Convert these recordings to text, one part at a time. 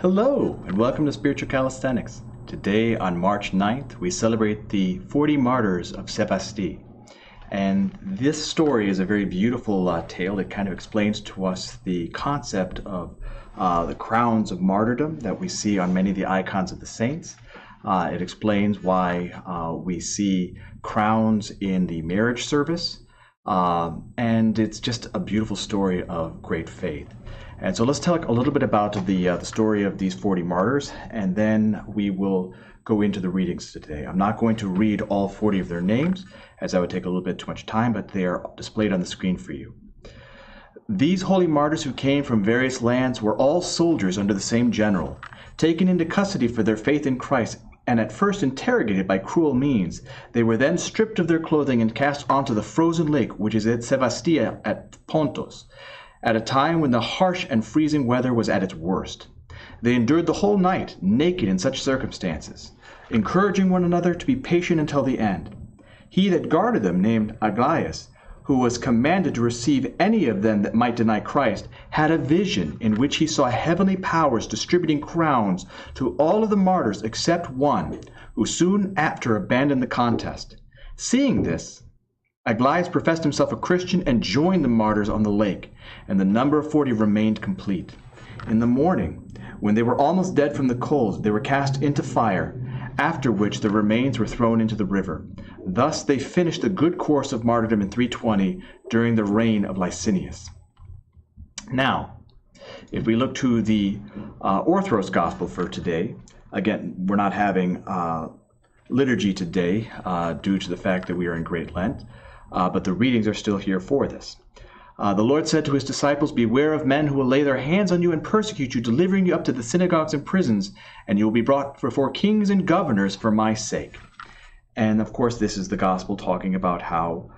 Hello, and welcome to Spiritual Calisthenics. Today, on March 9th, we celebrate the 40 Martyrs of Sepasti. And this story is a very beautiful tale that kind of explains to us the concept of the crowns of martyrdom that we see on many of the icons of the saints. It explains why we see crowns in the marriage service. And it's just a beautiful story of great faith. And so let's talk a little bit about the story of these 40 martyrs, and then we will go into the readings today. I'm not going to read all 40 of their names, as that would take a little bit too much time, but they are displayed on the screen for you. These holy martyrs who came from various lands were all soldiers under the same general, taken into custody for their faith in Christ, and at first interrogated by cruel means. They were then stripped of their clothing and cast onto the frozen lake, which is at Sebastia at Pontus, at a time when the harsh and freezing weather was at its worst. They endured the whole night, naked in such circumstances, encouraging one another to be patient until the end. He that guarded them, named Aglaeus, who was commanded to receive any of them that might deny Christ, had a vision in which he saw heavenly powers distributing crowns to all of the martyrs except one, who soon after abandoned the contest. Seeing this, Aglaeus professed himself a Christian and joined the martyrs on the lake, and the number of 40 remained complete. In the morning, when they were almost dead from the cold, they were cast into fire, after which the remains were thrown into the river. Thus they finished the good course of martyrdom in 320 during the reign of Licinius. Now, if we look to the Orthros Gospel for today, again, we're not having liturgy today due to the fact that we are in Great Lent, but the readings are still here for this. The Lord said to his disciples, "Beware of men who will lay their hands on you and persecute you, delivering you up to the synagogues and prisons, and you will be brought before kings and governors for my sake." And of course, this is the gospel talking about how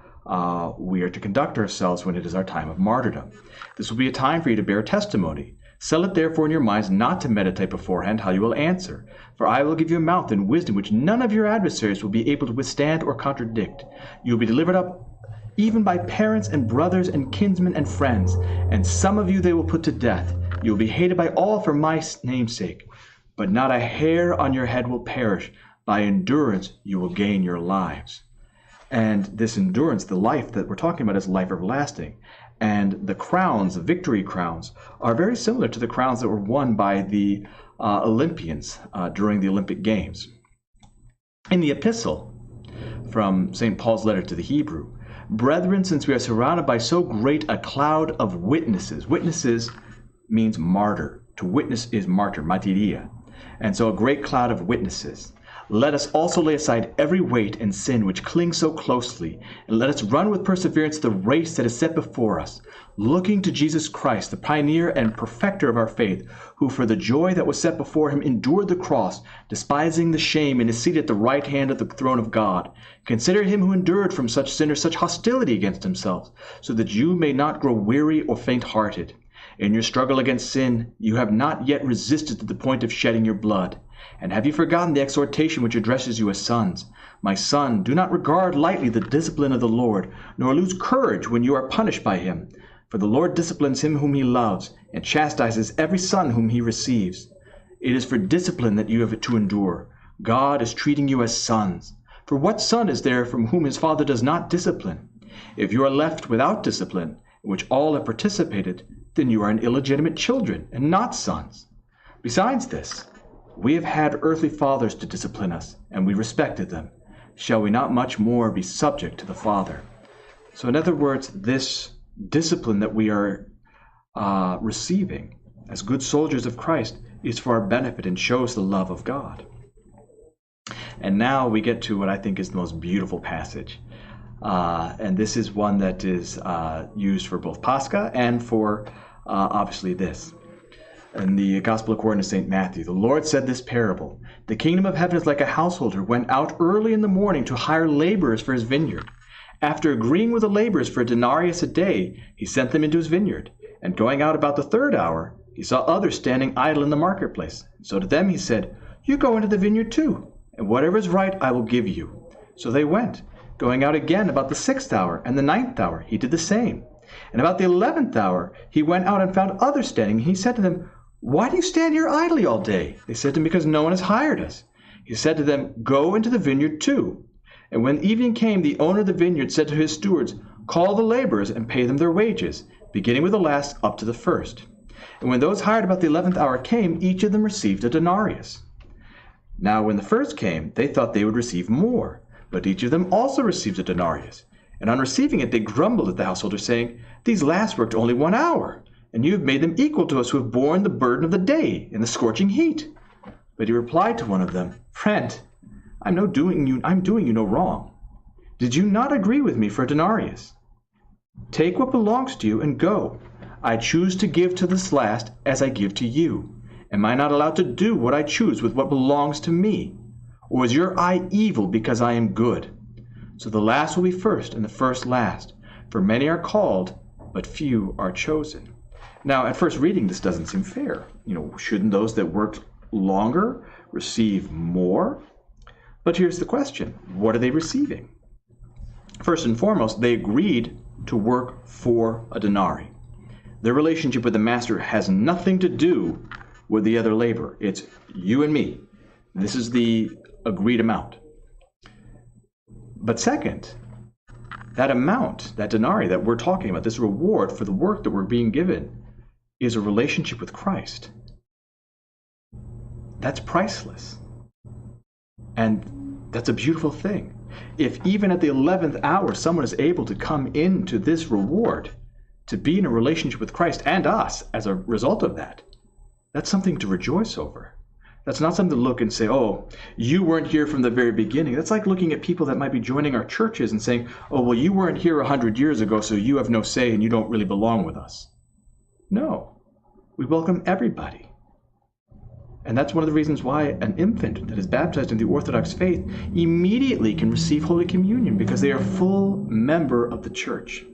we are to conduct ourselves when it is our time of martyrdom. This will be a time for you to bear testimony. Settle it therefore in your minds not to meditate beforehand how you will answer. For I will give you a mouth and wisdom which none of your adversaries will be able to withstand or contradict. You will be delivered up even by parents and brothers and kinsmen and friends, and some of you they will put to death. You will be hated by all for my name's sake, but not a hair on your head will perish. By endurance you will gain your lives. And this endurance, the life that we're talking about, is life everlasting. And the crowns, the victory crowns, are very similar to the crowns that were won by the Olympians during the Olympic Games. In the Epistle from St. Paul's letter to the Hebrew, "Brethren, since we are surrounded by so great a cloud of witnesses," witnesses means martyr. To witness is martyr, martyria. And so a great cloud of witnesses. "Let us also lay aside every weight and sin which clings so closely, and let us run with perseverance the race that is set before us, looking to Jesus Christ, the pioneer and perfecter of our faith, who for the joy that was set before him endured the cross, despising the shame, and is seated at the right hand of the throne of God. Consider him who endured from such sinners such hostility against himself, so that you may not grow weary or faint-hearted. In your struggle against sin, you have not yet resisted to the point of shedding your blood. And have you forgotten the exhortation which addresses you as sons? My son, do not regard lightly the discipline of the Lord, nor lose courage when you are punished by him. For the Lord disciplines him whom he loves, and chastises every son whom he receives. It is for discipline that you have to endure. God is treating you as sons. For what son is there from whom his father does not discipline? If you are left without discipline, in which all have participated, then you are an illegitimate children, and not sons. Besides this, we have had earthly fathers to discipline us, and we respected them. Shall we not much more be subject to the Father?" So in other words, this discipline that we are receiving as good soldiers of Christ is for our benefit and shows the love of God. And now we get to what I think is the most beautiful passage. And this is one that is used for both Pascha and for obviously this. In the Gospel according to St. Matthew, the Lord said this parable: "The kingdom of heaven is like a householder who went out early in the morning to hire laborers for his vineyard. After agreeing with the laborers for a denarius a day, he sent them into his vineyard. And going out about the third hour, he saw others standing idle in the marketplace. So to them he said, 'You go into the vineyard too, and whatever is right I will give you.' So they went. Going out again about the 6th hour and the 9th hour, he did the same. And about the 11th hour he went out and found others standing, and he said to them, "Why do you stand here idly all day?" They said to him, "Because no one has hired us." He said to them, "Go into the vineyard too." And when evening came, the owner of the vineyard said to his stewards, "Call the laborers and pay them their wages, beginning with the last up to the first." And when those hired about the 11th hour came, each of them received a denarius. Now when the first came, they thought they would receive more, but each of them also received a denarius. And on receiving it, they grumbled at the householder, saying, "These last worked only 1 hour, and you have made them equal to us who have borne the burden of the day in the scorching heat." But he replied to one of them, "Friend, I'm doing you no wrong. Did you not agree with me for a denarius? Take what belongs to you and go. I choose to give to this last as I give to you. Am I not allowed to do what I choose with what belongs to me? Or is your eye evil because I am good? So the last will be first and the first last. For many are called, but few are chosen." Now, at first reading, this doesn't seem fair. Shouldn't those that worked longer receive more? But here's the question. What are they receiving? First and foremost, they agreed to work for a denarii. Their relationship with the master has nothing to do with the other labor. It's you and me. This is the agreed amount. But second, that amount, that denarii that we're talking about, this reward for the work that we're being given, is a relationship with Christ. That's priceless. And that's a beautiful thing. If even at the 11th hour someone is able to come into this reward, to be in a relationship with Christ and us as a result of that, that's something to rejoice over. That's not something to look and say, "Oh, you weren't here from the very beginning." That's like looking at people that might be joining our churches and saying, "Oh, well, you weren't here 100 years ago, so you have no say and you don't really belong with us." No, we welcome everybody. And that's one of the reasons why an infant that is baptized in the Orthodox faith immediately can receive Holy Communion, because they are a full member of the church.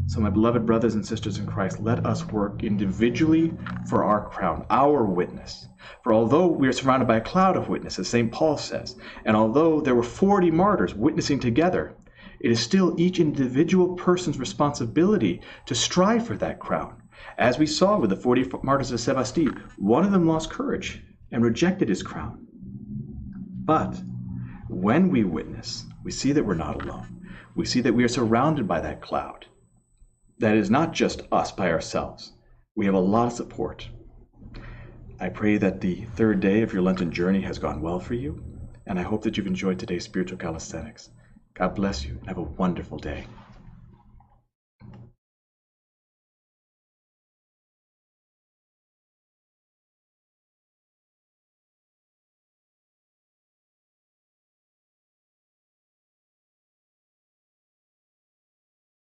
So my beloved brothers and sisters in Christ, let us work individually for our crown, our witness. For although we are surrounded by a cloud of witnesses, St. Paul says, and although there were 40 martyrs witnessing together, it is still each individual person's responsibility to strive for that crown. As we saw with the 40 Martyrs of Sepasti, one of them lost courage and rejected his crown. But when we witness, we see that we're not alone. We see that we are surrounded by that cloud. That is not just us by ourselves. We have a lot of support. I pray that the third day of your Lenten journey has gone well for you, and I hope that you've enjoyed today's spiritual calisthenics. God bless you and have a wonderful day.